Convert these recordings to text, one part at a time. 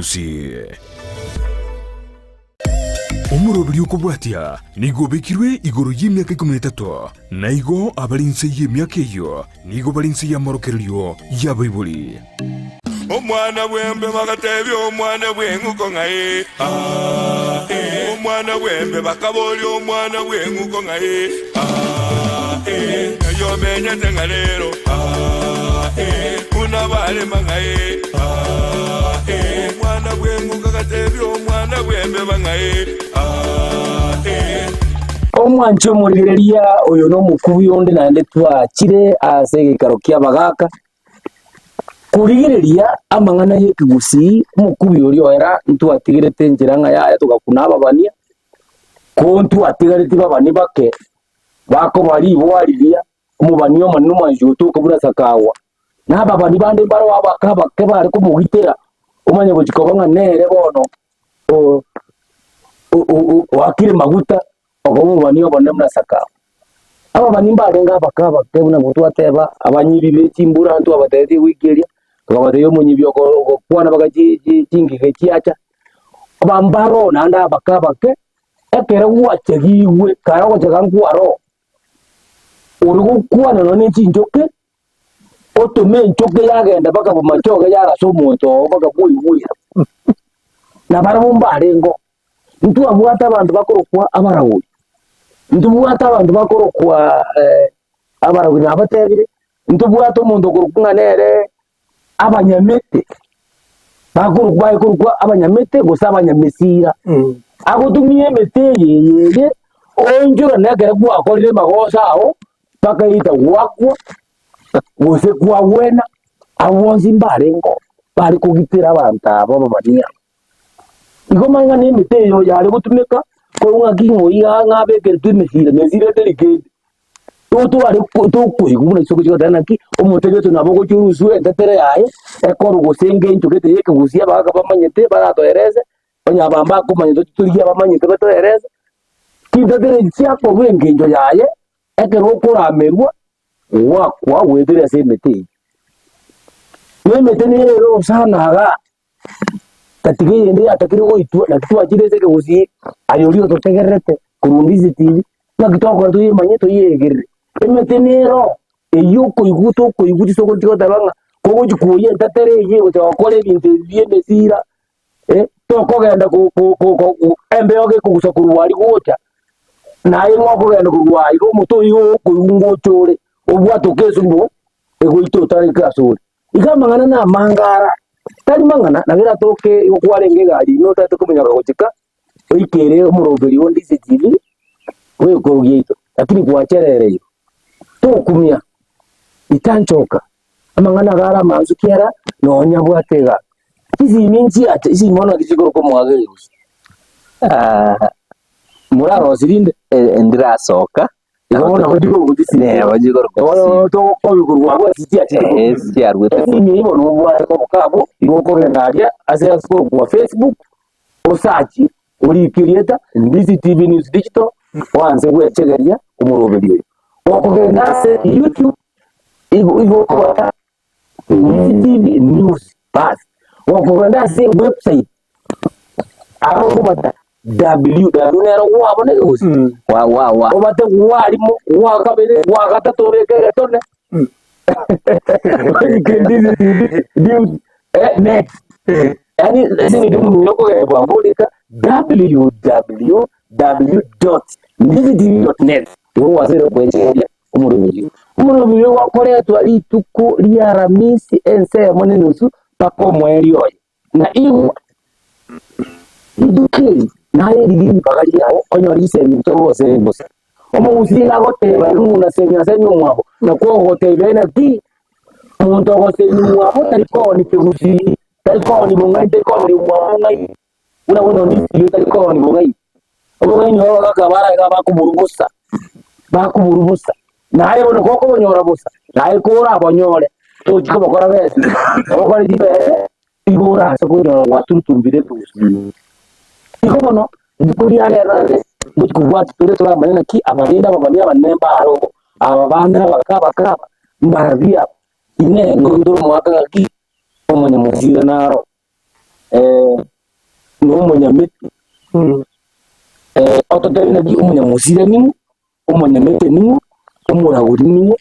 Si umurobiri ukubwatia nigo bekirwe igoro y'imyaka 13 naigo abarinse y'imyaka iyo nigo barinse y'amorokeryo y'abayibuli omwana wembe bagatebye omwana bwenguko ngaye omwana wembe bakaboli omwana bwenguko ngaye yo menye tengalero una bale mangaye omwana bwenguko gatebye omwana wembe bangaye omwancho murigereria oyo no mukubi onde nande twakire asegekaro kyabagaka kurigereria amangana y'ekigusi mukubi orio era ntwatigirete njira nga ya tugakuna ababania ko ntwatigarete babani bake bako bari bwariria umubani omanino manjuto kabura sakawa n'ababani bande baro abakabake bari kumugitera umanye gukikobanga nere bono wakire maguta ogomu bani obone mnasaka aba bani mbarenga bakaba tebuna mutu ateba abanyibi bekimbura ntu abatete wigeria kabate yo munyibyo ko kwana bagaji kingi kiacha abambaro nanda bakaba ke ekere wachegiwe karago chagangwaro urugo kwana none chinjoke otome njoke yagenda baka bumachoke yarasomonto baka buyibuya na barabumbarengo ntu abwata abantu bakorokwa abarawuri ntu bwata abantu bakorokwa abarawuri abatebire ntu bwata omuntu okorokwa nere abanyamete bakorokwa abanyamete gusa abanyamesira agotumie mete yeye onjura negere kwa akorire magosa aho bakaita wakwa gose kwa wena awonzi mbarengo bari kugitira abantu abo babania igomanga ni miteyo yari gutumeka ko ungakingo ya bekere tumesira nezire delicate to ari to kuigumuna isoko cyotana ki umutegeto nabo cyurusu entetere yaye ekoro gusenge incugete yeke gusia baga bamanyete baratoereze onyabamba kumanye turiye bamanyete batoereze kintetere cyako bwengenjo yaye ekero kuramerwa wakwa wedere se miteyo mete rero sana ga katige yende atakiri go itu na kitu ajireze ke uzi ayori to tegerete kurundizi TV na kitu ko to yimanye to yegere emete nero eyuko iguti soko tiko tabanga ko gikuye tatere ye utakore binte byemezira to ko genda ko embe yoge ko gusakuru wari gota naye mwako genda ko wari ko muto yo ko ngo chore obwato kesumbo ego ito tari kasuri ikamangana na mangara tari mangana nagira toke okwarenge gari no tatu kumenya gojika oikere umuroberi wondi sitili we korugito lakini kuacherere to kumya itanchoka amangana gara manzukiera no nyabwatega izi minji ate izi mona kizigoro ko mwagere muraro zirinde endira soka Ona kodiko kudisine abajigoro ko to ko bikurwa siti ati yarwete ni ibo no bwa ko kabo iboko rendaria ase ko kwa Facebook osachi uri creator Ndizi TV News Digital wanze gwechegeria umuroberi oko gendase YouTube igo kwa Ndizi TV News bas oko gendase website aro bata www wabone uzi wa obate warimo wakabere wagatatore tone next yani sini ndio yoko kwa bolika www.ndizitv.net wo wazero kwenye umurubiri wakore twali tuko liaramisi ense mone nusu pako mweli oyo na iwo iduke naye lili bakali yawo onyori semito bose bose omuzinga goteba nuna semya mwabo nakwo goteba na ki umuntu goteba mwabo tariko ni kigusi tariko ni mungai tariko ni mwabo ngai una ni tariko ni mungai obo ni ho bakabara ga bakuburubusa naye bono koko bonyora busa naye kora bonyore to chiko bakora bese bakora dibe ibora sakuro watutumbire tusi ikono ndikuri ale ndikubwati ture tura manena ki abarinda babania banemba aro ababanda bakaba mbaravia ine ngondoro mwaka ki omonye muzira naro no munyamiti ototena di umunyamusira ni umunyamete ni umuraguri ni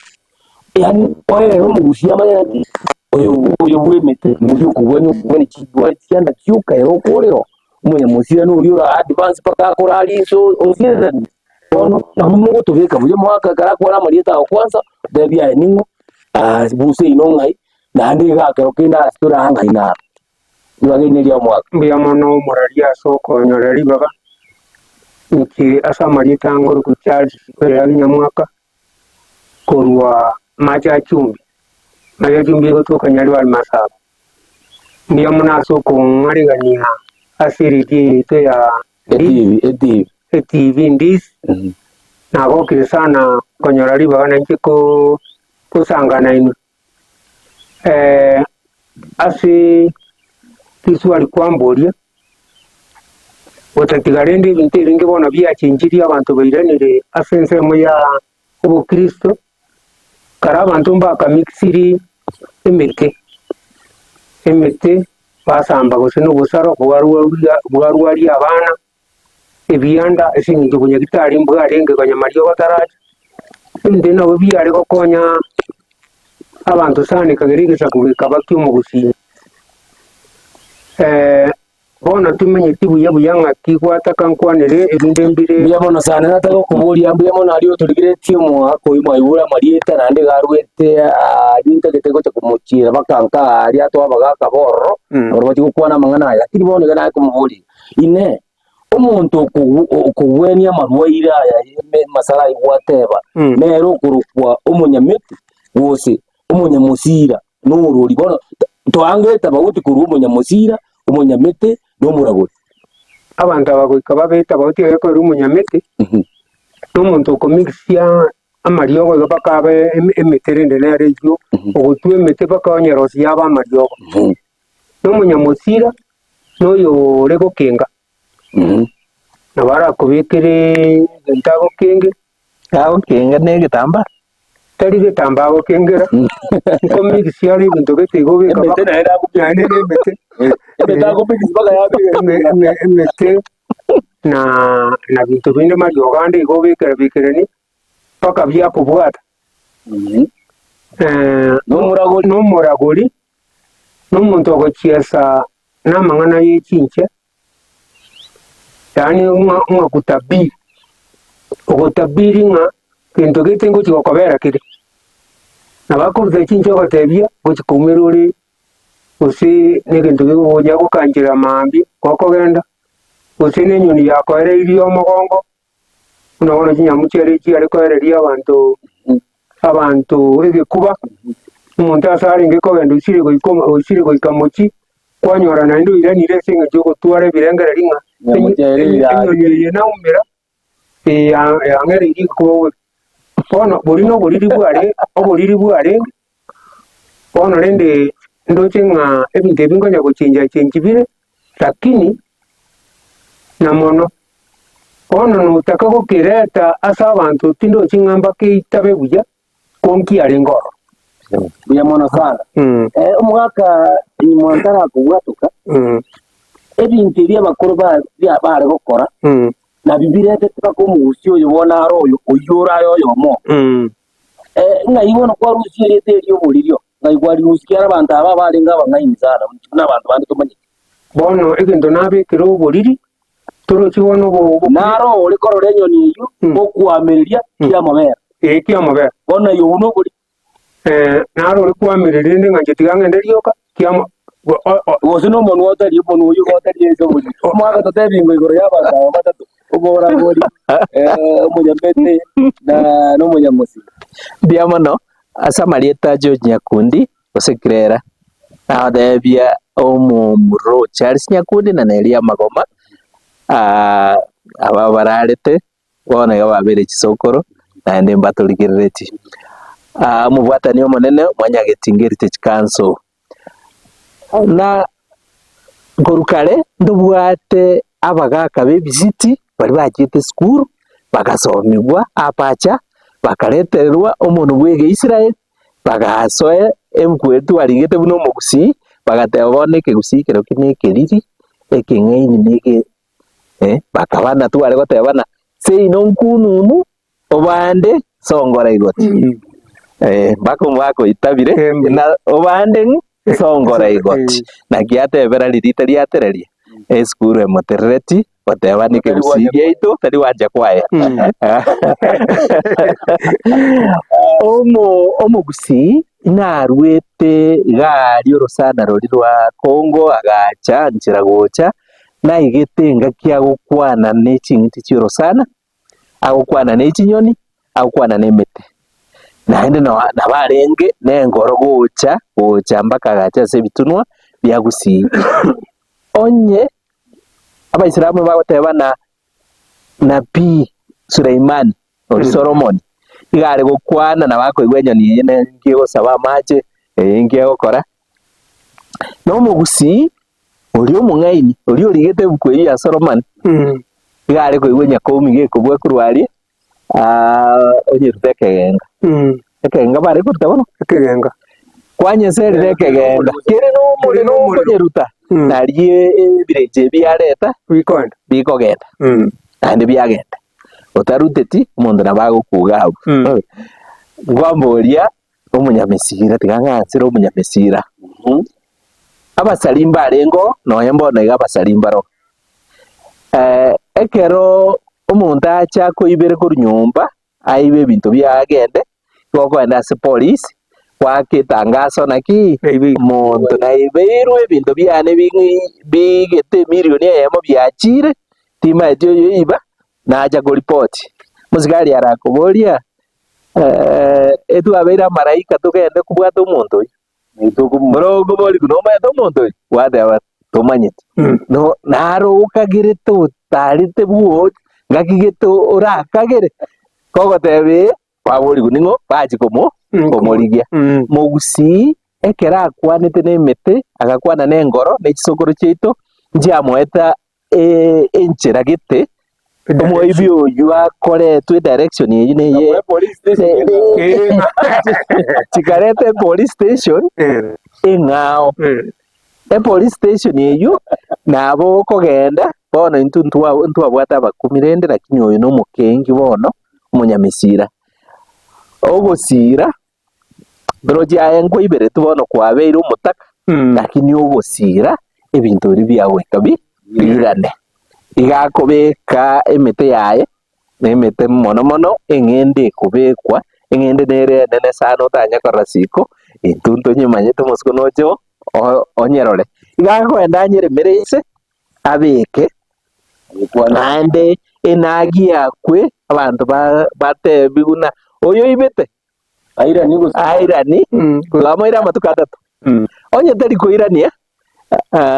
yani oye umugusia mayandi oyo wemete muri kubona kigwa cyanda cyuka yo korero umunyamusira no uri advance paka korali so onsira ono na mungu tubeka byo mwaka karakora marieta kwanza debia ningo buse inongai na ndiga kenda stura hanga ina ibagene lya mwaka mbya mono moraria soko nyorari baba iki asa marieta ngoro ku charge kwera nyamwaka korwa macha chumbi gotoka nyali wal masaba mbya mona soko ngariganiha asiriti to ya TV ndis na goke sana konyorari bana nchiko kusangana ino asi kiswali kwamboria otatigarende bintu ringe bona byachinjiri abantu bairanire asense moya ubu Kristo kara abantu bakamixiri emete basamba gose no busaro bwarwari abana ebyanda esingi kunya gitari mbwarenge kanya mariyo bataraje ndena webyare kokonya abantu sane kagerigeza kubika bakyo mu gusinya bona tumenye tibuya buyanga kikwata kankwanire ebindembire byabona sana nataka kuburi ambuye mona ari oturigire timu ako imwayura marieta nande garwete dinta getego cyo kumuchira bakanka ari atwabaga kaboro orobati kukwana mangana lakini bona gana kumuburi ine umuntu okuwenia marwaira ya masala iwateba nero kurukwa umunyamiti wose umunyamusira n'ururi bona twangeta bawuti kuru umunyamusira umunyamete n'umuraguri abantu abagoika babeta bawuti yeko umunyamete n'umuntu komixia amariyo bakabe emeterende na regio ogutwe mete bakanyorosi yaba amariyo n'umunyamusira n'oyo rego kenga nabara kubikire ntago kenge aho kenga negitamba tari gitamba aho kengera komixia ari bintu getego beka era yani mete Metago pekis baga yabe mete na bintu binde mariyo gande go bikere ni paka bya kubwata no muragori n'umuntu ogokiesa n'amangana y'ekinche yani umwa kutabiri ogotabiri nga kintu gitengo kigokobera kiri nabakoze ekinche ogotebia gokikumira usi nekintu gigonya gukanjira mambi kokogenda usi n'enyoni yakoereirie omogongo unabona kinyamuchere iki arikoereria abantu egikuba umuntu asaringe kogenda usiri goikamochi kwanyorana ndo iranire singa cyo gutwara birengera ringa enyoni ye naumira angere iri ko bono buriri bware bono rende ndo chenga ebinte bingonya kuchinja chenjibire lakini na mono bono nutaka kukireta asa abantu tindo chingamba keitabe buya konki arengoro buya mono sana umwaka ni mwantara kuwatuka ebinte bya bakuru bya bare gukora na bibire teteka ko mu usyo yobona aro oyora yoyomo ngayibona kwa rusiye lete yo buririo ngayigwari usikiara abantu aba barenga bangayinzana n'abantu bandi tumanye bono egendo nabekero buriri toro chiwono bo naro uri korore nyoni yo okwameria kya mabera kya mabera bono yo uno buri naro uri kwameria ndi nganje tigangende ryoka kya wose no muntu wotari umuntu uyu wotari ezo buri umwaka tatebingo igoro y'abantu batatu ubora buri umunyamete na no munyamusi biamono asa marieta jo nyakundi osekrera na debia omumuro Charles Nyakundi na Nelia Magoma aba bararete bona gababere kisokoro na ende mbatoligereti mubwatani omonene mwanyagetingerite chikanso na gorukale ndubwate abagaka bebisiti bari bagite school bagasomibwa apacha bakareterwa omuntu bwege Israel bagasoe emkwetu aringete buno mokusi bagateba bono ekegusi kero kine ekeriri ekeng'eini nege bakabana tware gotebana seino nkununu obande songora igoti bakoitabire na obande songora igoti na giatebera ririta riatereria esukuru emoterereti batebana ekegusi giaitu tari wanja kwaya omogusi narwete gari orosana rori rwa Kongo agacha nchira gocha na igetenga kia gukwana n'eching'iti chiorosana agukwana n'echinyoni agukwana n'emete naende nabarenge nengoro gocha mpaka agacha ase ebitunwa bia gusii onye abaisilamu bagoteba nabii Suleimani ori Solomoni igare gukwana na bakoigwa enyoni eye nengie gosaba amache engie gokora no omogusi ori omong'aini ori origete ebuku eye ya Solomoni igare koigwa nyakomi gekobua kurwaria onyeruta ekegenga ekegenga bare koruta bono ekegenga kwanyeserire ekegenga kere no omonyeruta narie ebireche biareta bikogenda naende biagenda otaruteti omonto nabagokuga abu ngwamboria omonyamesira tiga ng'ansire omonyamesira abasari mbarengo nonya mbono iga abasari mbaro ekero omonto acha koibere koru nyomba aibe ebinto biagende gokoenda ase polisi gwaka etangaso naki omonto naibeirwe ebinto biane bigete emilioni eyemo biachire timaeti oyo iba nacha koripoti mosigari arakoboria etwabeire amaraika togende kubwata omonto oyo morogo bori kunomaete omonto oyo wateba tomanyete no narokagirete otarete buo ngakigete orakagere kogotebi kwaborigu ning'o bachi komorigia mogusi ekero akwanete n'emete agakwana n'engoro n'echisokoro chiaito nchiamoeta enchera gete omoibi oyu akoretwe direction eyi neye chikarete police station eng'ao police station eyu nabo okogenda bono intwe ntwabwate abakumirende lakini oyo n'omokengi bono omonyamesira ogosira roji aye nkoiberete bono kwabeire omotaka lakini ogosira ebinto biri biagweka birane igakobeka emete yaye nemete mono eng'ende ekobekwa eng'ende nerende nesana otanya korora siko entunto nyimanyete omosiko nocho onyerore igakoenda anyeremereise abeke naende enagi yakwe abanto batebi buna oyo ibete airani lamoira amatuko atatu onye tari koirania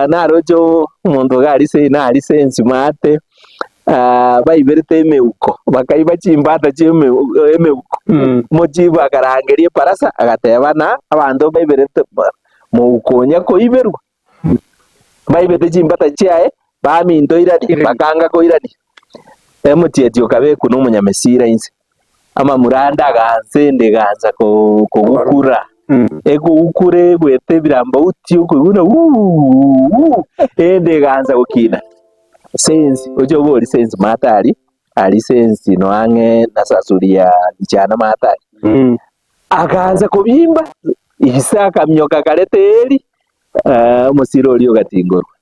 narocho omonto narise ensimate baiberete emeuko bakaiba chimbata emeuko mochibu akarangeria parasa agatebana abanto baiberete mouko onya koiberwa baibete chimbata chiaye baminto irani bakanga koirani emochieti okabeku n'omonyamesira inse amamuranda agansende ganza kogukura ekugukure gwete biramba uti ukuguna ende ganza gukina sense ojo bori sense matari ali sense no ange nasasuria ichana matari aganza kubimba isaka myoka kareteri musiro oli ogatingorwa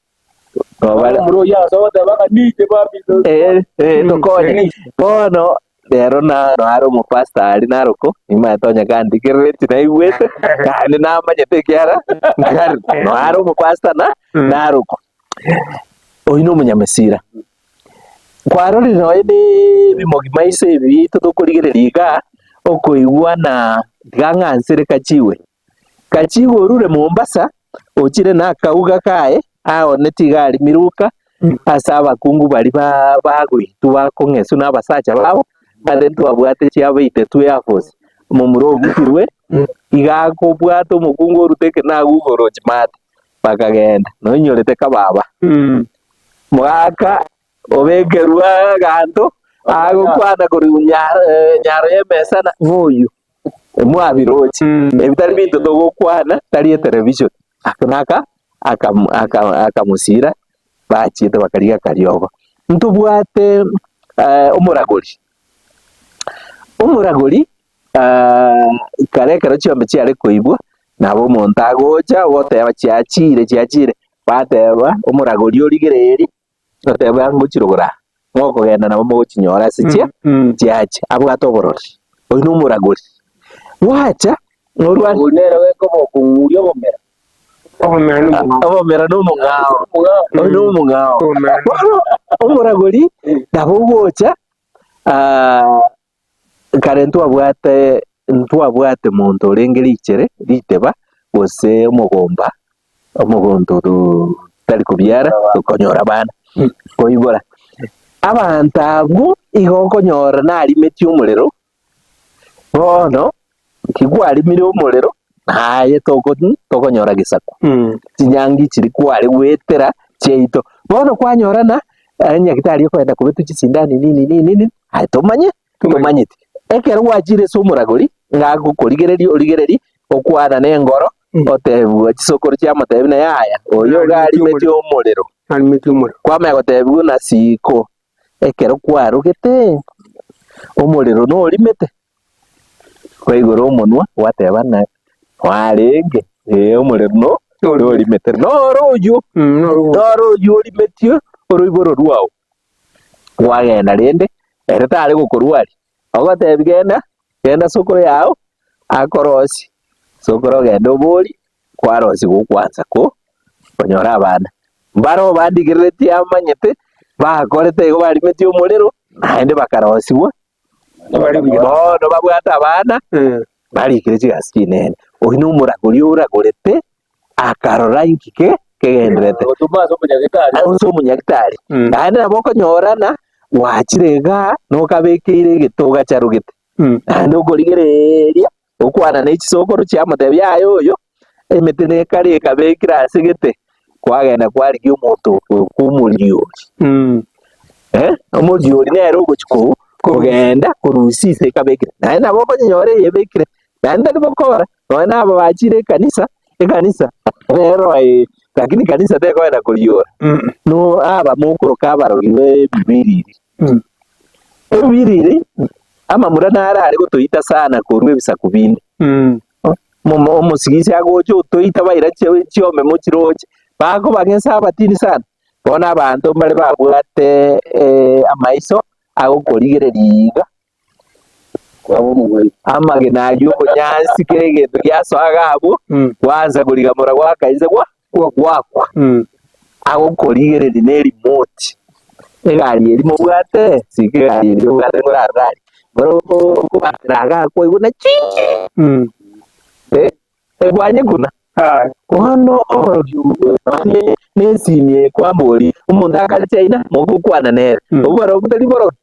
muro ya sote baka nike papi tokonya bono rero naro mupasta ali naroko imatonya kandi kireti na igwete kandi namanyete kiara ngari naro mupasta naroko oino umunyamesira kwarori noye ni bimogi maise ibi tutukurigereria okoigwa na gang'ansire kachiwe rure Mombasa ochire na kauga kae aone tigari miruka asa abakungu bari bagwitu bakong'esu n'abasacha babo ande twabwate chiabeite tu Air Force mumuro ogukirwe igakobwata omokungu oruteke nagugorochi mate bakagenda nonyorete kababa mwaka obekerwa ganto agokwana kuri nyaro yemesana ngoyu mwabirochi ebitari bintu togokwana tari television akonaka akamusira bachite bakariga kariogo ntubwate umuragori karekero chiombe chiare kuibwa nabo omonto agocha goteba chiachire bateba omuragori origereri goteba ngochirogora ngokogenda nabo mogochinyora ase chiache abwate oborori oyu na omuragori wacha unero weko kunguria bomera omomera n'omung'ao oyu n'omung'ao omuragori nabo gocha kare ntwabwate monto orenge richere riteba gose omogonto tari kubyara tukonyora abana koibora abantu abwo igo okonyora narimeti omorero bono kigwarimire omorero naye tokonyora gisaku chinyangi chiri kware gwetera cheito bono kwanyorana nyagitari okwenda kubetu chisindani nini aye tumanyete ekero gwachire ase omoragori ngagokorigereri okwana nengoro otebwa chisokoro chiamotebi na yaya oyo garimeti omorero kwamanya gotebwa na siko ekero kwarugete omorero norimete kwaigora omonwa gwatebana warenge omorero norimete noroyo orimetio oroiboro rwao gwagenda rende ere tare gokorwari ogotebi genda sokoro yao akorosi sokoro genda obori kwarosi gokwanza konyora abana mbaro bandigereretie amanyete bakorete igo barimeti omorero naende bakarosiwa bono babwate abana barikire chigasi chinene oyu na omoragori oragorete akarora nkike kegenderete ase omunyagitari naende nabo okonyorana wachire iga nokabekeire egete ogacharugete naende okorigereria okwana na echisokoro chiamotebi yaye oyo emete nekare ekabekire ase egete kwagenda kwarigia omonto kw'omoriori omoriori nere ogochi kogenda korusia ase ekabekire naende nabo okonyora eyebekire naende tari bokora nonya nabo bachire ekanisa rero lakini kanisa tekoenda koriora no aba mokoroka abarori b'ebibiriri ebibiriri amamura narare gotoita sana korwa ebisaku binde omosigisi agocha otoita baira chiome mochiroche bakobang'esa abatini sana bono abanto mbare babwate amaiso agokorigereria iga amagena aria obonyansi kere egento giasoaga abo kwanza korigamora gwakaise gwakwa agokorigereria na erimoti egari eri mobwate sika egari eri mobwate ngorarari okobatera agakwa igo na egwanye kuna bono nesimie kwambori omonto akarichaina mogokwana nere oborogi tari borogi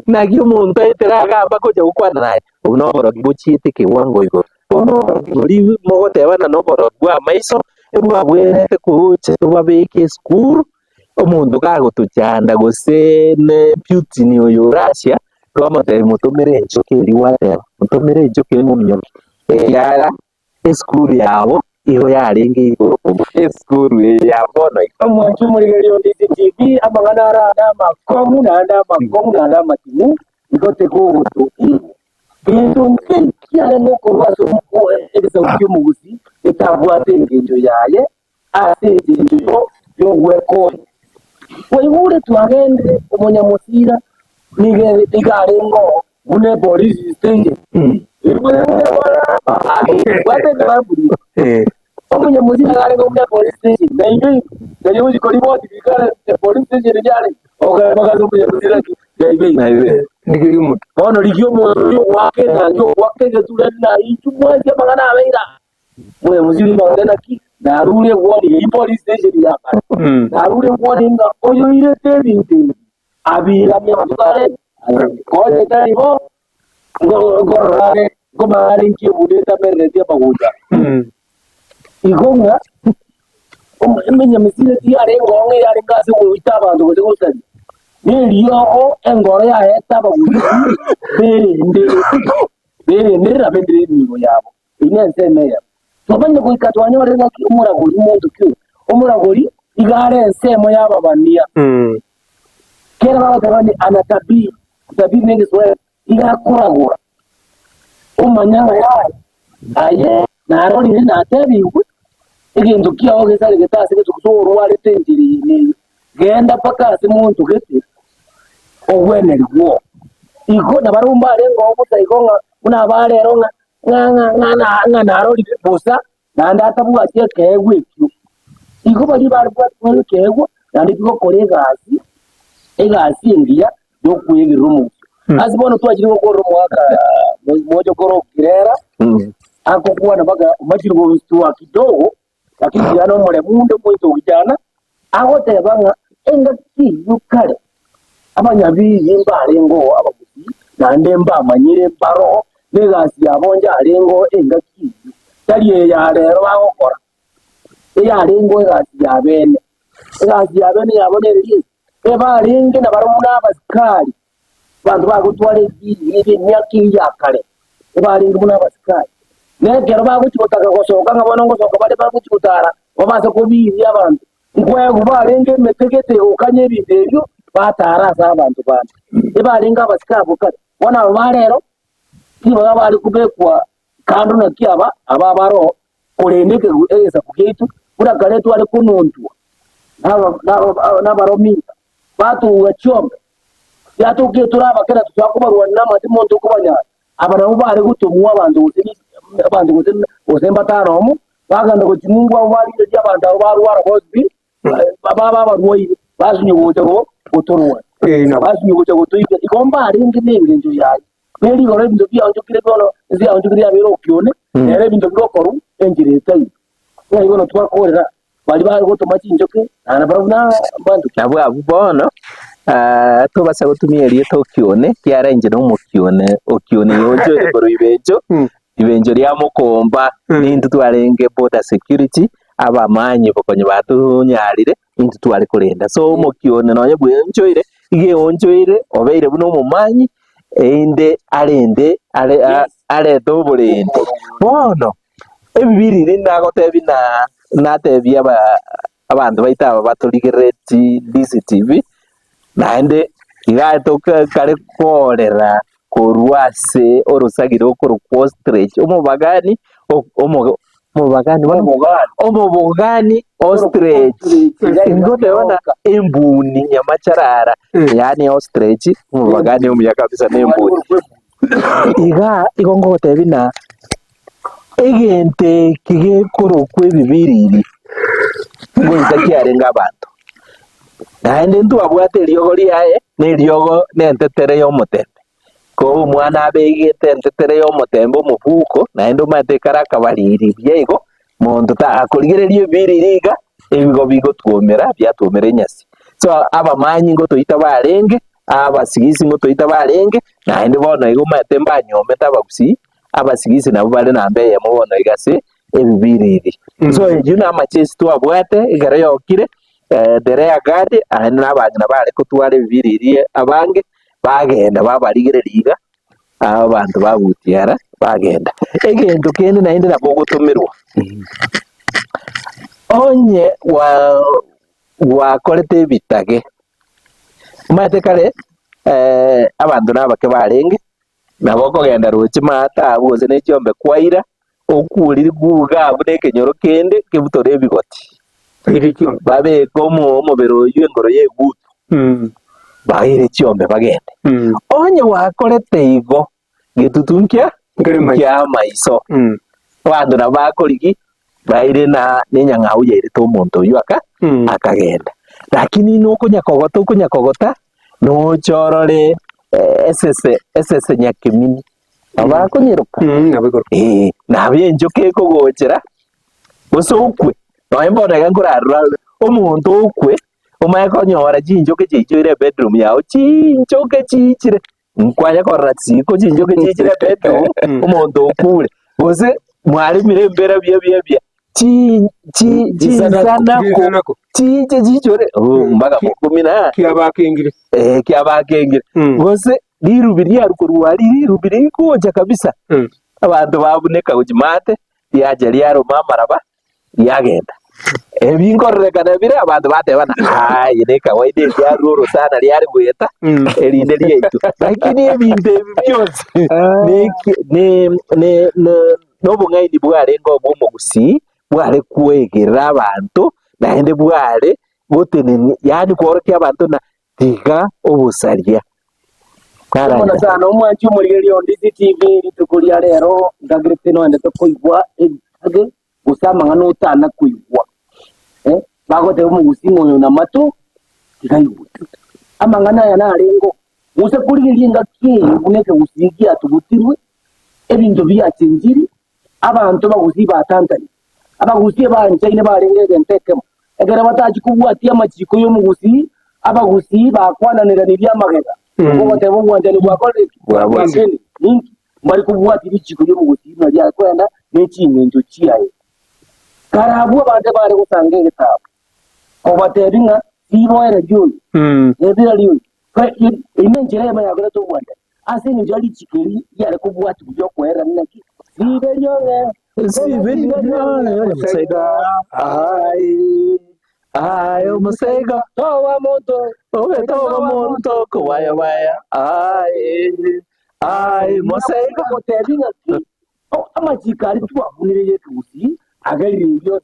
naki omonto aetera agamba koja gokwana naye obu na oborogi bochiete kiwango igoro bono ori mogotebana na oborogi bwa amaiso ebwabwerete gocha tobabeke esukuru omonto gagotochanda gose ne Putin oyo Russia twamotebi motomere enchoka eri wateba motomere enchoka eri mominyoki eyara esukuru yabo igo yarenge igoro esukuru ya bono omwancho omorigerio DCTV amang'ana arana amakongu naende amatimu igote gogoto gento nkiarenge okorwa ase egesauki kiomogusi etabwate engencho yaye ase engencho yogwekoi waigure twagende omonyamosira igarengo bune polisi station omunyamosira agarengo bune polisi station nayo uzikoriboti bikare polisi station jare okabagaza omunyamosira ndigirimo bono ligio omonto wake nanjo wake geturani na ichumwansia magana abeira omunyamosira magana ki narure woni i police station yapa narure woni nga oyo irete ebintu abira myamutare koje taribo ngorare ngomari nkibudeta merete baguja igonga emenya misile ti arengo yari ngase wita abantu gose gose niliyo engoro ya heta baguja bere rabendere nibo yabo inense meya tubanye kuikatwanya warenga umuraguri muntu kyo omuragori igare ensemo y'ababania kera babatabani anatabii nenge swe igakuragura umanyanga yayo aye narorire natebiwe ikintu kiaho gisari gitase gitukusorwa retenjiri genda paka simuntu gete ogwenerwo iko nabarumba rengo obuta ikonga una barero nga narorire bosa nanda atabuga kekegwe ikyo iko bari barwa kekegwa nandi biko kolegasi egasi ingia yokuyigirumu asibono twakiri gukora mwaka mojo koro kirera ako kuona baga machirwo bistuwa kidogo lakini yana mure munde mwito ujana aho tebanga enga kiyukale abanyabi yimba arengo abaguzi nande mba manyire baro negasi yabonja arengo enga kiyu taliye ya rero bagokora ya arengo egasi yabene yabone riri eba aringe na barumuna abasikari bantu bagutware ibi myaki yakale eba aringe muna abasikari negero bagutibotaka gosoka ngabona ngosoka bale bagutibutara bamaze kubiri abantu ngwego barenge metegete okanye bibebyo batara za abantu bandi eba aringe abasikabo kale bona barero kiba bali kubekwa kando na kiaba ababaro kurendeke egeza kukitu kura kale twale kununtu na baromi batu wachombe yato keturaba kera twakubarwa nama timonto kubanya abana ubare gutumwa abantu osemba taromo baganda ko timungwa wali ya abantu barwara bosbi baba barwoyi basunyugo otorwa na basunyugo otoyike ikomba aringi ningi njo yayi neri gore bindo bya njukire bono zia njukire abero kyone nere bindo byokoru enjire tayi ngayibono twakorera bali bari gutuma kinjoke ana baruna bantu nabwa bono tubasa gutumia rie tokione kiarenje no mukione okione yojo iboro ibenjo lya mukomba nintu twarenge border security abamanyi bokonye batunyarire nintu twari kurenda so mukione noye bwenjoire ige onjoire obeire buno mumanyi ende arende ale doborende bono ebibirire ndagotebi natebia abantu baita baturigereti DCTV naende igato kare korera korwase orusagiro okoro ostrich omubagani ostrich ngote ona embuni nyamacharara yani ostrich omubagani omuya kabisa nembuni iga igongote bina egente kige koro kwebibiriri mwita kiarenga abantu naende ntu abwate riogo riaye ne riogo nentetere y'omutembe ko mwana abegete entetere y'omutembe omufuko naende omate karaka bariri byego muntu takorigereria biririga ebigo bigotwomera byatwomera enyasi so abamanyi ngo toita barenge abasigisi ngo toita barenge naende bono igo mate mbanyome tabagusi abasigisi nabo bari nambe yemo bono igase ebibiriri so ejo amachesi twabwate igara yokire derea gadi ahandi n'abagina bari kutwara ebibiririye abange bagenda babarigereriga abantu babutiara bagenda egento kende naende nabo gutumirwa onye wakorete ebitage mate kare abantu nabake barenge nabo kogenda rochi mata abose n'ekyombe kwaira okuriri guga bune kenyoro kende kebutore ebigoti babe como mobero yengoro yegutu baire chiombe bagende onye wakorete igo gitutunkia kya maiso bandu na bakorigi baire na nenyang'au yaire to muntu yuaka akagenda lakini nukunyakogota no chorore esese nyakimini abakonyeruka nabyenjoke kogochera gusukwe noembona ngurarura omuntu okwe omaye konyora chinjoke chichire bedroom yao chinjoke chichire nkwanya korati ko chinjoke chichire bedroom omuntu okure gose mwari mire mbera bya sanako chichore mbaga mukumina kiabakengire gose lirubiri arukurwari lirubiri koja kabisa abantu babuneka ujimate yaje lyaro mamaraba yagenda ebinkorrekana bire abantu batebana ni kawaida ya roro sana liari gweta erinde lyaitu lakini ebintu ebi byose n'obung'aini bwarenga obw'omugusi bware kwegerera abantu naende bware goteneni yani kworokia abantu na tiga obusaria Mwana sana omwanchi omurigerio Ndizi TV ritukuria rero ngagirite no ndete kuigwa age gusama ngano utana kuigwa bagote omugusi moyo na mato tigaigwa amangana ya narengo musa kurigeria ngaki kuneke gusigia tugutirwe ebintu byachenjiri abantu bagusi batantani abagusi banchaine barengege ntekemo egera batachi kubwatia amachiko yo mugusi abagusi bakwananira ni byamagega ngo tebo bwanje ni bwakole bwabwaseni ninki bari kubwati bichiko yo mugusi no ya kwenda n'ekinyinjo kiyaye karabwo bande bare gusange gitabo ko bateringa sibo era juni nebira liyo ka imenjere ya to bwanda aseni jali chikeri yare kubwati byo kwera naki sibelyo musega ai musega towa moto waya ai musega koteringa ki amachikari twakunire kusi agari byo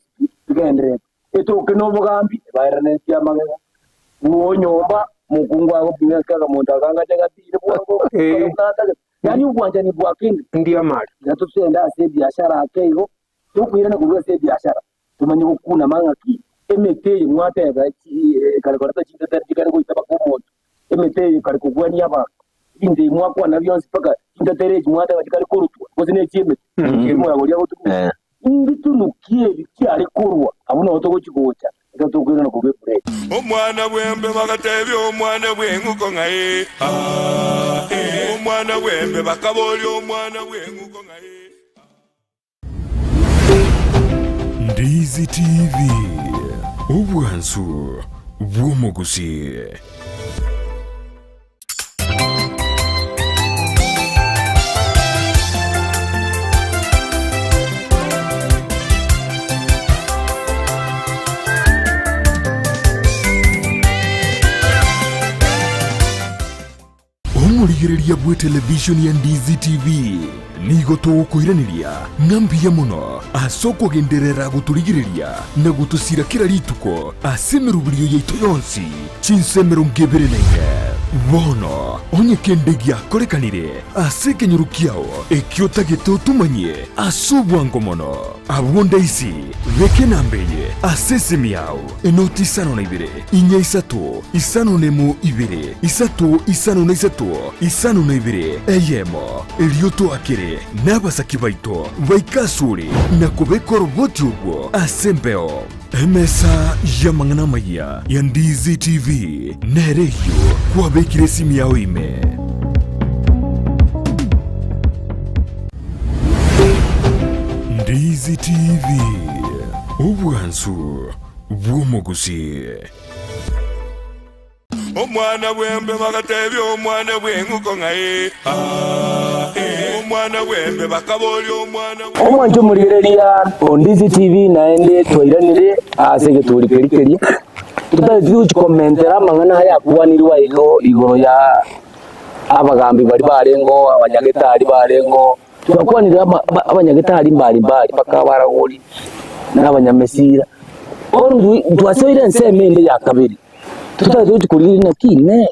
tugendere eto keno mugambi bayirane cyamagana uwo nyomba mukungwa abo byaka kamonda ganga jagatire bwango yani ubwanja ni bwakindi ndio mali natutenda ase biashara akeyo tukwirana kubwa ase biashara tumanye gukuna mangaki emete mwateza kale korata chindata kale ko itaba komoto emete kale kugwani aba inde mwakwa na byonse paka indatere mwateza kale korutwa kozine chimete kimwe yabo lya gutu mbitunukiye bikyali kurwa abuna otoko chikocha tukwirana kubwe break omwana bwembe bagatebye omwana bwenguko ngaye omwana bwembe bakaboli omwana bwenguko ngaye Ndizi TV obwansu bw'omugusi. Omurigereria bwe television ya Ndizi TV nigo tugukwiraniria ng'ambiya muno asoko genderera guturigireria na gutusira kira rituko asemerubirio yaitu yonsi chinsemero ngebereneire bono onye kendegia korekanire asekenyurukiao ekiotagete utumanye asubwango mono abonda isi reke nambeye asesemiao enoti isano na ibere inya isatu isano nemu ibere isatu isano na isatu isano na ibere eyemo elioto akere n'abasaki baito baikasure na kubekora ubwoti ubwo asembeo emesa y'amangana maya ya Ndizi TV nereyo kwabekire simu yawe ime Ndizi TV obwansu bw'omugusi. omwana bwembe bagatebye omwana bwenguko ngaye omwana bwembe bakaboli omwana omwancho murigereria Ndizi TV naende twiranire asege turikerikeria tutari tuchikomentera mangana ya kuwanirwa igoro ya abagambi bari barengo abanyagitari barengo twakwanira abanyagitari mbali paka baragori n'abanyamesira ondu twasoire nsemende ya kabiri tutari tuchikurira kine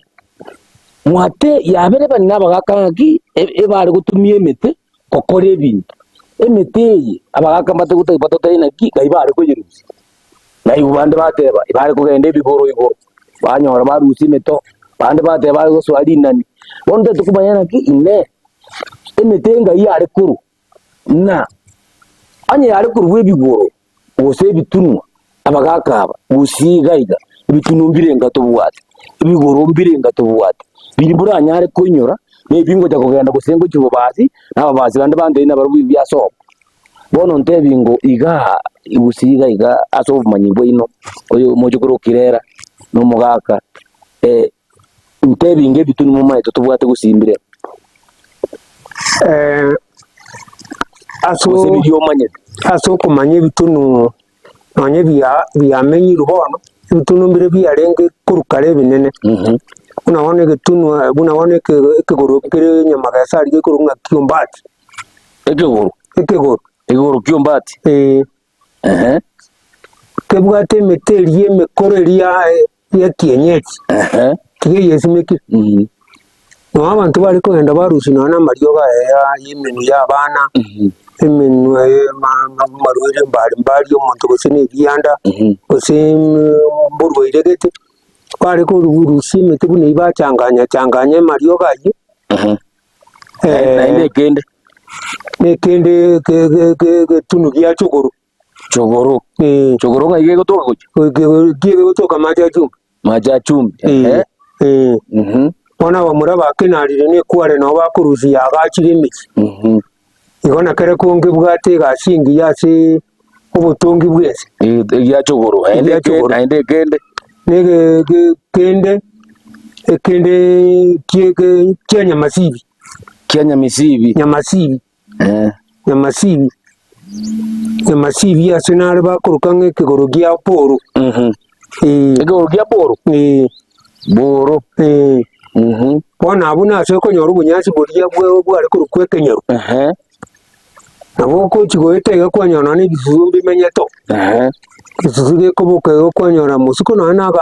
mwate yabere bani nabagaka ki ebare gutumie emete kokore ebintu emete abagaka mbate gutari na ki gaibare kuyirusi na ibande bateba ibare kugenda ebigoro banyora barusi meto bande bateba guswali nani bonde tukumanyana ki ine emete nga yare kuru na anye yare kuru webigoro wose bitunwa abagaka aba usigaiga bitunumbire tubwate ibigoro mbire tubwate biri buranyare kunyora nebingo ja kugenda gusengo cyubazi n'ababazi bande bande n'abarubi byaso bono ntebingo iga ibusiga iga asovu manyimbo ino oyo mojukuru kirera no mugaka ntebinge bitunu mu maito tubwate gusimbire aso kumanye bitunu nonye biamenyi rubono ebitunu mbire biarenge kurukare binene unawone getunu unawone kegoro kire nyamagasa ari kurunga kiombati ekegoro kiombati kebwate meterie mekoreria ya kienyeji kige yesimeki no abantu bari kugenda barusi nona marioga ya imenu y'abana imenu marwere mbari omuntu gusene byanda guse mburweiregete bari ko rurusi mete bune ibachanganya marioga ye na kende ke tunu ya chogoro ngai gotoka maja chumbi ona bamura bakinarire ne kware no bakuruzi yagakire imiki igona kare konge bwate gashingi yase ubutungi bwese ya chogoro ende kende nyamasibi yase nare bakuruka nk'ekigoro gya poro ekigoro gya boro bona abuna ase konyora obunyasi boria bware kurukwa ekenyeru nabo kochigoetega kwanyona na ebisusu mbimenyeto ebisusu gekoboka kwanyora musiko nona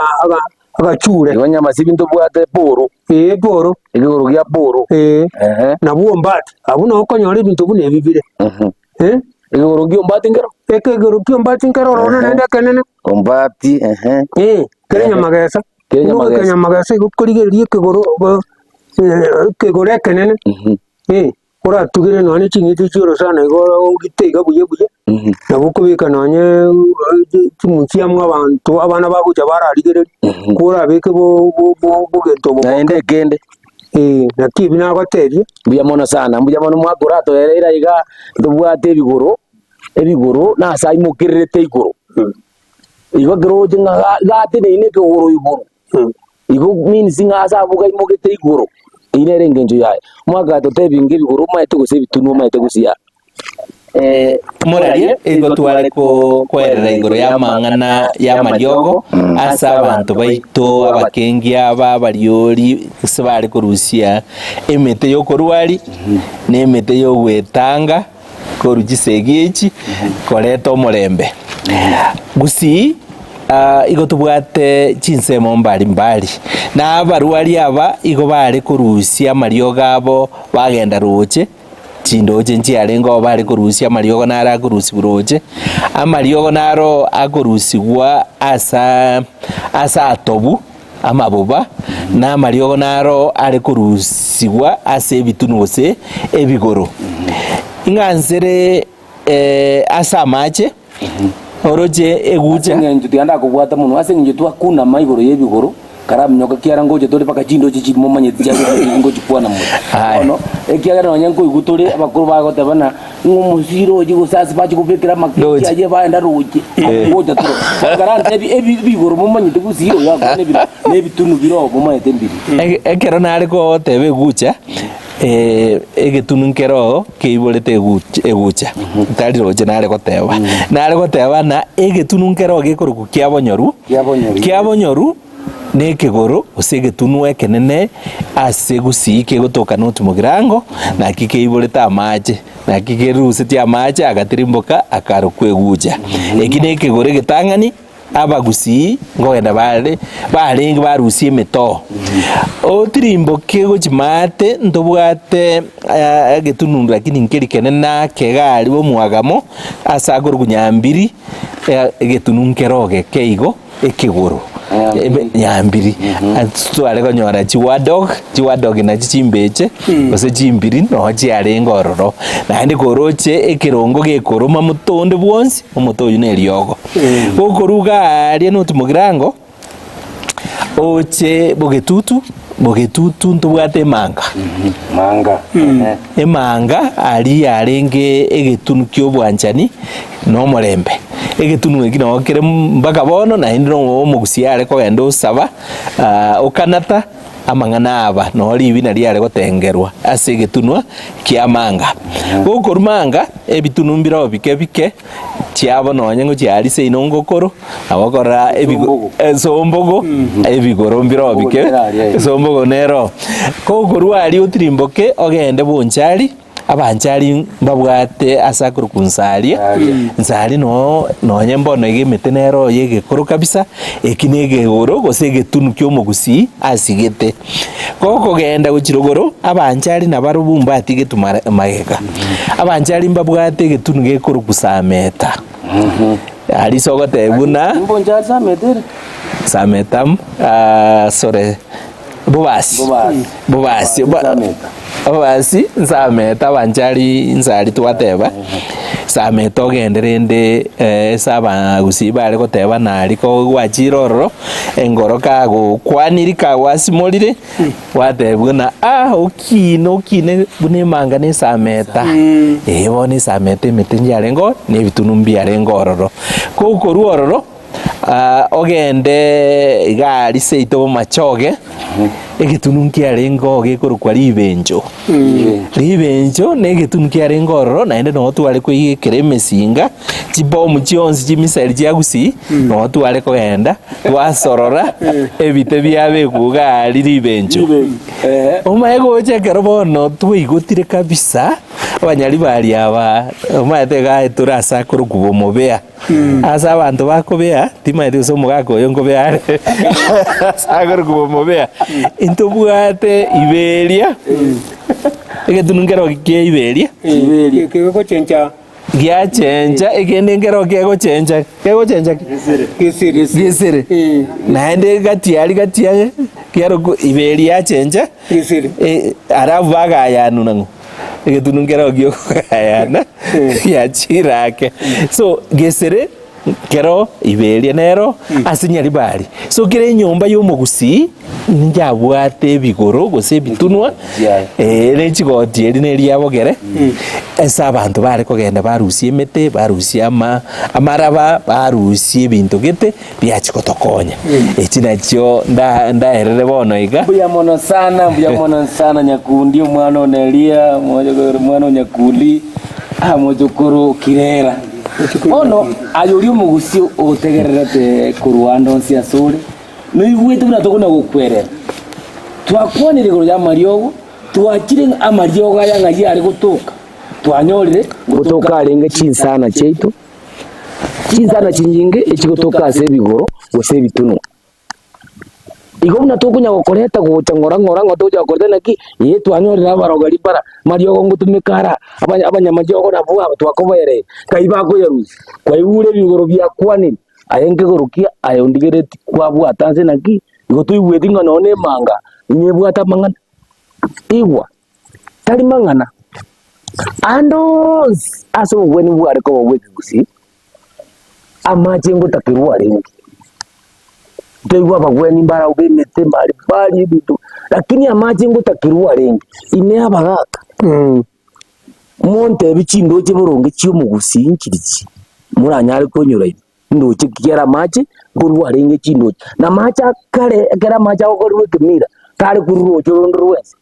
agachure nyamasibi ntobwate poro ekigoro gya poro nabo ombati abuna okonyora ebintu buna ebibire ekigoro kiombati nkero rona nende kenene ombati kere nyamagesa nyamagesa igukorigereria ekigoro ekenene oratugire nonye ching'iti chioro sana igora ogiteiga buye nabo okobeka nonye chimuchiamwe abantu abana bagocha bararigereri korabeke bogento naende kende naki ebi nagoteria buya mono mwakora toereira iga tobwate ebigoro nasa imokirerete igoro igo geroje gateneine ekigoro igoro igo means ngasa buga imogete igoro inere ngenjo yaye mwaka totebinge ebigoro maete gose ebitunu maete gusia morarie igo tware kwerera igoro ya mang'ana ya mariogo asa abantu baito abakengia abariori ase bari korusia emete yokorwari na emete yogwetanga korujisegi echi koreta omorembe gusi igo tubwate chinsemo mbali na abarwari aba igo bari korusia amariogo abo bagenda roche chindoche nchiarengo bari korusia amariogo nara akorusi buroche amariogo naro akorusigwa asa atobu amabuba na amariogo naro ari korusigwa ase ebitunu gose ebigoro ingansere asa amache oroche egucha ngenjo tianda kubwata muno ase ngenjo twakuna maigoro yebigoro karamnyoka kiara ngoje tore paka chindo chichi momanye tijago ngoje kwana mu ono ekiaga nonye ngo igutore abakuru bagote bana ngumuziro jigo sasa bachi kubekera makiti aje baenda roje ngoje toro garante ebigoro momanye tugusiro yako nebitunu biro momanye tembiri ekero nari ko tebe gucha egetunu nkero keiborete egucha tari roje nare goteba na egetunu nkero gikoruku kiabonyoru nekegoro ose egetunu ekenene ase gusii kegotoka notumogirango naki keiborete amache naki keruseti amache agatirimboka akarokwa egucha eki nekegoro egetang'ani abagusii ngogenda barenge barusia emetoo otirimboke gochimate ntobwate egetunu lakini nkeri kenene kegari bomwagamo ase akoruku nyambiri egetunu nkeroge keigo ekegoro nyambiri tware konyora chiwadog nachi chimbeche gose chimbiri no chiarenga ororo naende koroche ekerongo gekoroma motonde bwonsi omoto oyu na eriogo gokoruga aria notumogirango oche bogetutu ntobwate emanga ari arenge egetunu kiobwanchani nomorembe egetunu eki no kere mpaka bono naende no omogusia are kogenda osaba okanata amang'ana aba no ribi nari are gotengerwa ase egetunwa kia manga gokorumanga ebitunu mbiro bike chiabo nonye ngo chiarise inongokoro abakora sombogo ebigoro mbiro bike sombogo nero ko korwa ali utirimboke ogende bonchari abanchari mbabwate asakuru kunsalia nsali nonye mbono igemete nero yegekoro kabisa ekinege goro gose getunu kyomogusi asigete koko genda guchirogoro abanchari nabarubumba atigete mageka abanchari mbabwate getunu gekoro kusameta ali sogote buna mbonchari sametere sametam sore bubasi nsameta abanchari nsali twateba sameta ogenderende saba gusiba ari goteba nari ko gwachirororo engoro kago kwaniri kagwasimorire watebuna okine bune manga ne sameta bone sameta emetenjare ngo ne bitunumbi are ngororo ko koruororo ogende igari seito machoge egetunum kiarengo gekorukwa ribenjo negetunum kiarengororo naende no twale kwigekere mesinga chibomu chionsi chimisari chiagusi no twale kogenda twasorora ebite biabe kugari ribenjo omaye gochekero bono twaigotire kabisa abanyari bari aba omaete gae turasa kurukubo mobea asa abantu bakobea timaite so mugako yo ngobea sagor kubo mobea intobwate iberia egetunungero kie iberia kego chencha giachenja egende ngero kego chenja gisire naende gatia kiaro iberia chenja arabu bagayanu nango egetunungero gyo kayana ya chirake so gesere kero iberia nero asinyari bari so kire nyomba y'omugusi njabwate bigoro gose bitunwa nechigoti eri neriabogere esa abantu bare kogenda barusie emete barusie amaraba barusie ebinto gete biachikotokonya echi nakyo ndaherere bono iga buya mono sana nyakundi omwana onelia mwana onyakuli mojokoro kirera ono ayori omugusi otegererete kurwanda onsi asore noigwete buna tokona gukwerera twakwanire igoro ya mariogo twakire amariogo aya ng'ayi ari gutuka twanyorire gutuka arenge chinsana cheitu chinsana chinyinge ekigutuka ase ebigoro gose ebitunu igo buna tokunya gokoreta gocha ng'ora toja gokoreta naki twanyorire abarogari bara mariogo ngutumikara abanyamajogo nabo twakobere kaiba yarusi kwa iure bigoro byakwanire ayenge gorukia ayondigereti kwabwata nse naki igo tuigwete ng'ana one manga nyebwata mang'ana igwa tari mang'ana andos aso bweni bware ko bweki gusi amache ngotakirwa ringi teigwa bagweni mbara ubemete bari bitu lakini amache ngotakirwa ringi ine abagaka monte bichindo che boronge chio mugusi nkirichi muranyari konyura ndoche kiera mache kurwa ringi chindo na macha kare kera macha okorwe kimira kare kurwo chorondrwese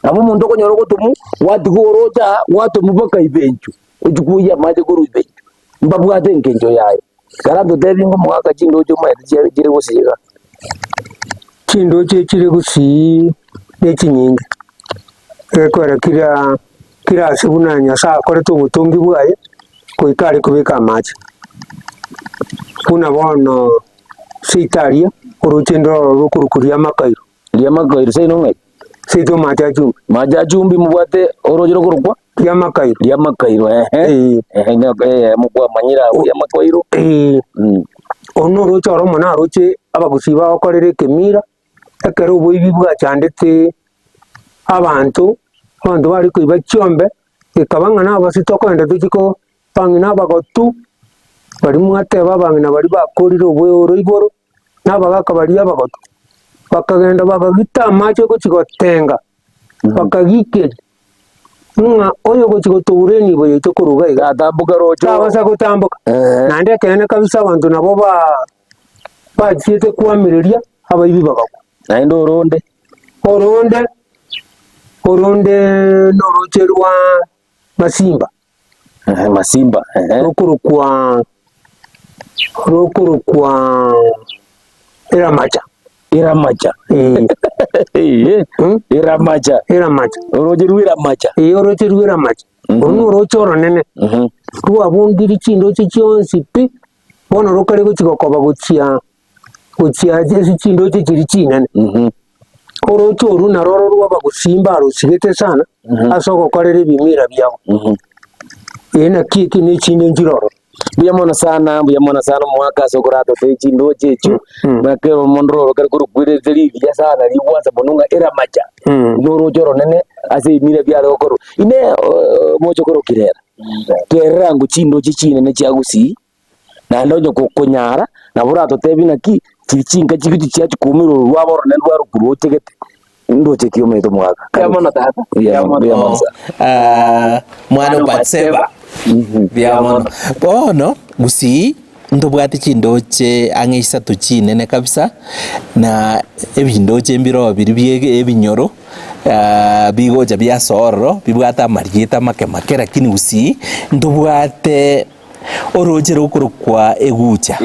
abo muntu konyoro gotumu watigoroja watumu baka ibenchu ujukuya mache kuru ibenchu mbabwate nkenjo yayo kara dotebi ngo mwaka chindo cyo maite chire gusiga chindo chire gusi nechinyinga ekora kira sibunanya sa kore to butungi bwaye koikari kubika mache kuna bono sitaria uruchendo rukurukuria makairo lia makairo sai nongai sito maja jumbi mubwate orojero kurukwa lia makairo mukwa manyira ya makairo ono rocho ro mona roche abagusiba okorere kemira ekero boibi bwa chandete abantu bari kuiba chombe ekabangana abasitoko ende tuchiko pangina bagotu bari mwateba bangina bari bakorire obworo igoro nabagaka bari abagotu bakagenda bakagita amache gochigotenga bakagikeri nunga oyo gochigotureni boye tokuruga igatambuka rocho abasa gutambuka nande kene kabisa abantu nabo bachiete kwamiriria abaibi bagaku naende oronde norocherwa masimba masimba okurukwa rukuru kwa Iramacha orojeru Iramacha orojeru Iramacha onu rochoro nene ruabundiri chindo chichionsi pi bono rokare kuchikokoba guchia jesu chindo chichiri chinene orochoru naroro ruaba gusimba rusigete sana asoko korere bimira byabo ena kiki ni chinde njiroro buyamona sana mwaka sokorato te chindo chechu makero monro kare kuru kwirezeri ya sana liwanza bonunga Iramacha noro joro nene ase mira byalo koru ine mocho koru kirera kerangu chindo chichine ne chagusi na ndonyo kokonyara na burato tebina ki chichinga chikuti chachu kumiro rwaboro ne rwaru kurotegete ndo chekio to mwaka Yamona tata. Yamona. Mwana patseba. Yamona. Bono gusi ndobwate chindoche angisa tuchinene kabisa na ebindoche mbiro biri byege ebinyoro bigoja bya sorro bibwata mariyeta make lakini gusi ndobwate oroje rokurukwa egucha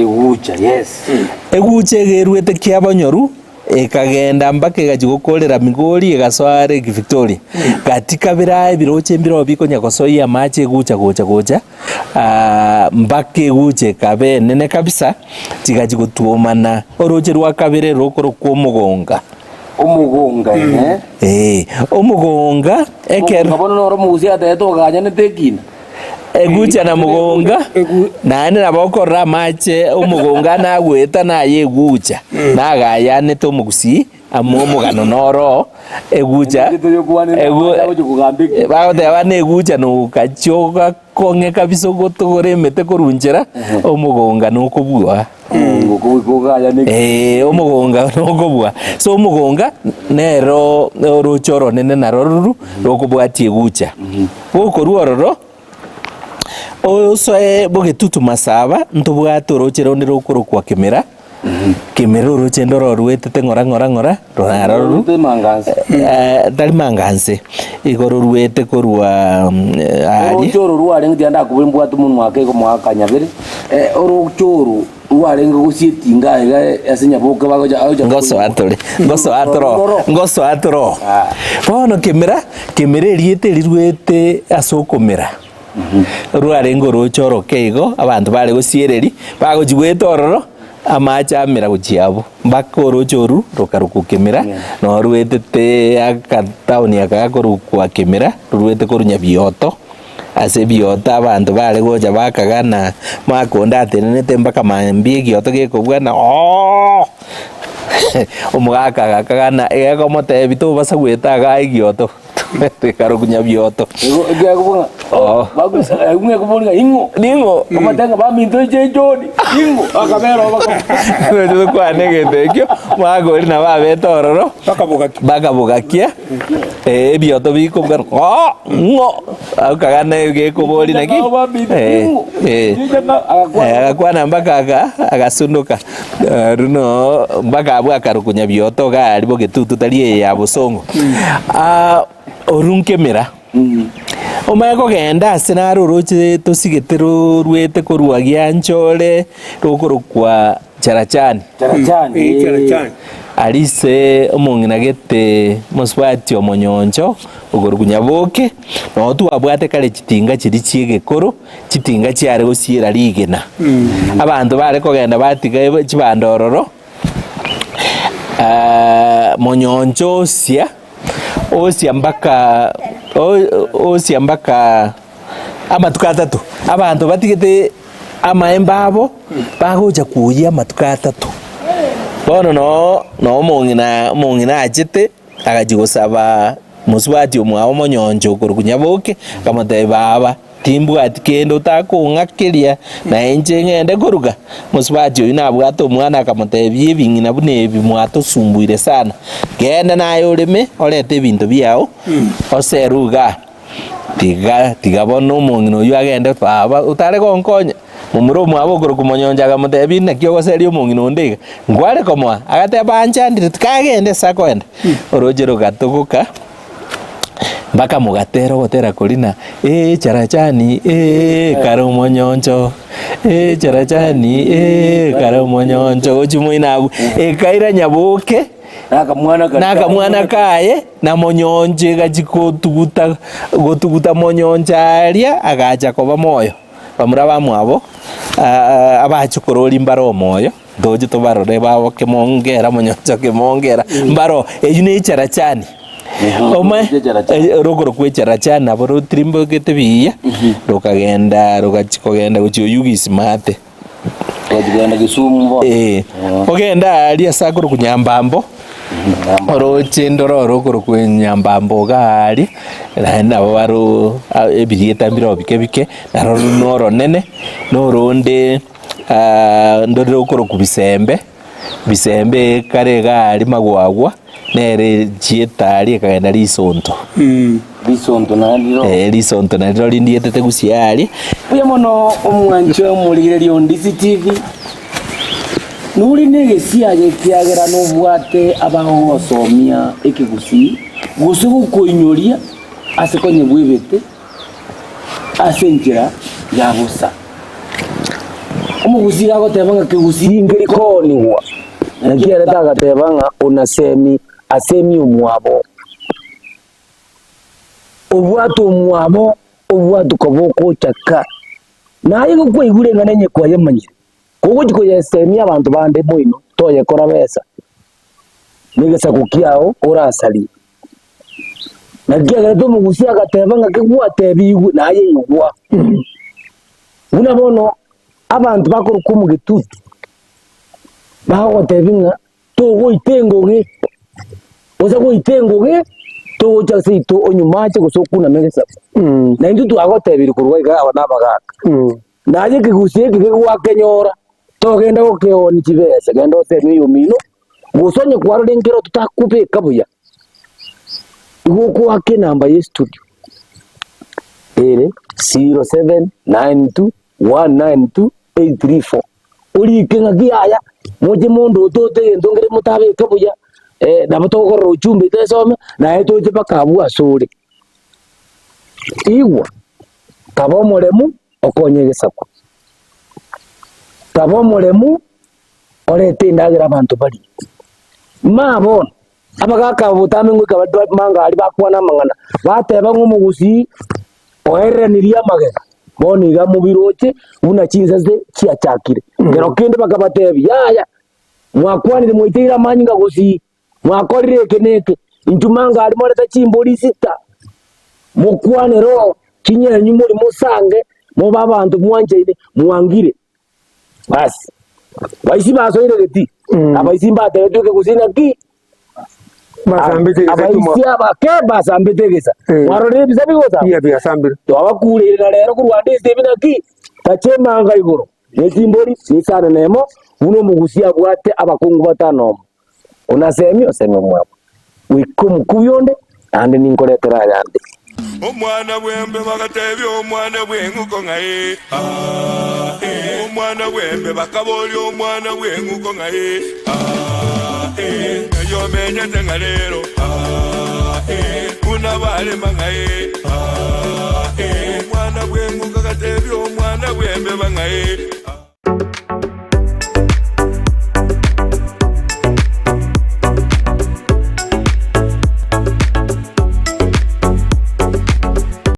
yes eguche gerwete kiabanyoru ekagenda mpaka gachigokorera migori egasware Victoria katika birae biroche mbiro bikonya kosoia mache egucha gocha mpaka eguche kabe nene kabisa tigachigotuomana oroje rwa kabere rokorokwa omugonga omugonga eker ngabona noro muzi ateto ganya ne tekina egucha na mugonga nane nabokorra mache omugonga nagweta naye egucha nagayane to mugusi amomugano noro egucha bagoteba ne egucha no kachoga konge kabisa gotogore mete korunjera omugonga nokobua omugonga nokobua so omugonga nero orochoro nene naroruru rokobwati egucha gokorwororo osoe bogetutu masaba ntobwate orochero ndiro kwa kemera kemera oroche ndoro ruetete ngora ronaroro tari manganse igoro ruete korwa ari orochoro ruare ngenda kubimbwatu munwa wake ko mwaka nyabere orochoro ruare ngusietinga asinya boke bagoja ngoso atoro bono kemera riete riruete asokomera ruarengo rochoro keigo abantu bale gosiereri bagojigweta ororo amacha amera guchiabo mbako rochoru rokarukukemera no ruetete akatauni akakorukwa kemera ruete korunya bioto ase bioto abantu bale goja bakagana makonda tenete mbaka mambie gioto gekobwana omugaka gakagana ego mote bito basa gweta ga igioto karukunya bioto bagusa umwe kubonga ingo amatanga baminto jejoni ingo akamero bako kwanegete kyo magori na babetororo bakabugakia ebioto bikobwa ngo akagana gekobori naki akakwana mbaka agasunduka runo mbaka abwa karukunya bioto gari bogetutu tari ya busongo orunkemera omako genda asenaro roche tosigetero ruete koruagia nchore rokorokwa charachani alise omongina gete moswati omonyonjo ogorukunya boke no tu abwate kale chitinga chiri chiegekoro chitinga chiare gosiera rigena abantu bare kogenda batiga chibandororo monyonjo osia mbaka amatuka atatu abantu batigete amaembabo bagoja kuya amatuka atatu bono no mongina achete agajigosaba muswati omwao monyonjo korukunya boke kamate baba timbwati kendo takung'akeria na enche ng'ende koruga muswati oyu nabwate omwana akamotebia ebing'ina buna ebi mwatosumbuire sana genda naye oreme orete ebinto biao oseruga tiga bono omong'ina oyu agende baba otare gonkonya mumura omwabo okoroka omonyonjo akamotebia naki ogoseria omong'ina onde iga ngware komoa agateba anchandire tikagende ase akoenda oroche rogatogoka mpaka mugatero gotera kurina charachani karomonyonjo charachani karomonyonjo ochumuinagu kaira nyaboke naka mwana kaye na monyonje gotuguta monyonjaria agacha koba moyo bamura bamwabo abachukorori mbaro moyo doje to barore babo kemongera monyonjo kemongera mbaro eyune charachani Oma rogoro kwecharachani aboro trimbo ketebiya rokagenda rogachikogenda gochiyugi smart Kugenda Kisumu ogenda ali asakuru kunyambambo oroche ndororo kuru kunyambambo gali naenda baro ebirieta mbiro bike naroro noro nene noronde ndorero kuru kubisembe bisembe kare gali magwagwa nere chietari kagenda lisonto Lisonto naliro lindietete gusiari uya mono omwancho mulire on DCTV nuri negesiaje kiagera no bwate abaho osomia ekigusi gusugu koinyoria asekonye bwibete asenjira yabusa omugusi agotebanga kigusi ngiri koniwa nakiere tagatebanga unasemi asemi umwabo obwatu umwabo obwatu koboko chaka naye gukweigure nganenye kwaye manyire kuko chiko yesemi abantu bande moino toye kora besa nigesa kukiao urasali nakiagera to mugusi agatebanga kigwa tebigu naye yugwa unabono abantu bakuru kumugitutu baho tebinga to goitengoge oza goitengoge to gocha seito onyumache gusokuna megesa na indu tu agotebiri kurwa iga abana bagaka naje kigusie kigwa kenyora to genda gokeoni chibesa genda osemi yumino gusonye kwaro lengero tutakupe kabuya igoko ake namba ye studio 0792192834 uri kenga giaya moje mondo tote ndongere mutabe kabuya nabotogoro uchumbe tesome na etoje bakabu asore igwa tabo moremu okonyegesako tabo moremu orete ndagira abantu bari mabona abagaka butame ngwe manga ali bakwana mangana bateba ngumugusi oheraniria magega boni ga mubiroche una chinzaze chiachakire ngero kinde bakabatebi yaya mwakwanire mwitira manyinga gusi mwakorire keneke intumanga ali moreta chimbori sita mukwanero kinyenyu muri musange mo babantu mwanje mwangire basi baisi basoire geti abaisi mbatetuke gusina ki basambetegesa warore bisabi gosa bia sambire to abakurira rero kurwande stebina ki tachemanga igoro nezimbori nisana nemo uno mugusia bwate abakungu batano unasemi oseme mwapo wikum kuyonde ande ninkoletera yande omwana bwembe bagatebya omwana bwenguko ngaye omwana bwembe bakaboli omwana bwenguko ngaye yo menyete ngalero kuna bale mangaye omwana bwenguko gatebya omwana bwembe bangaye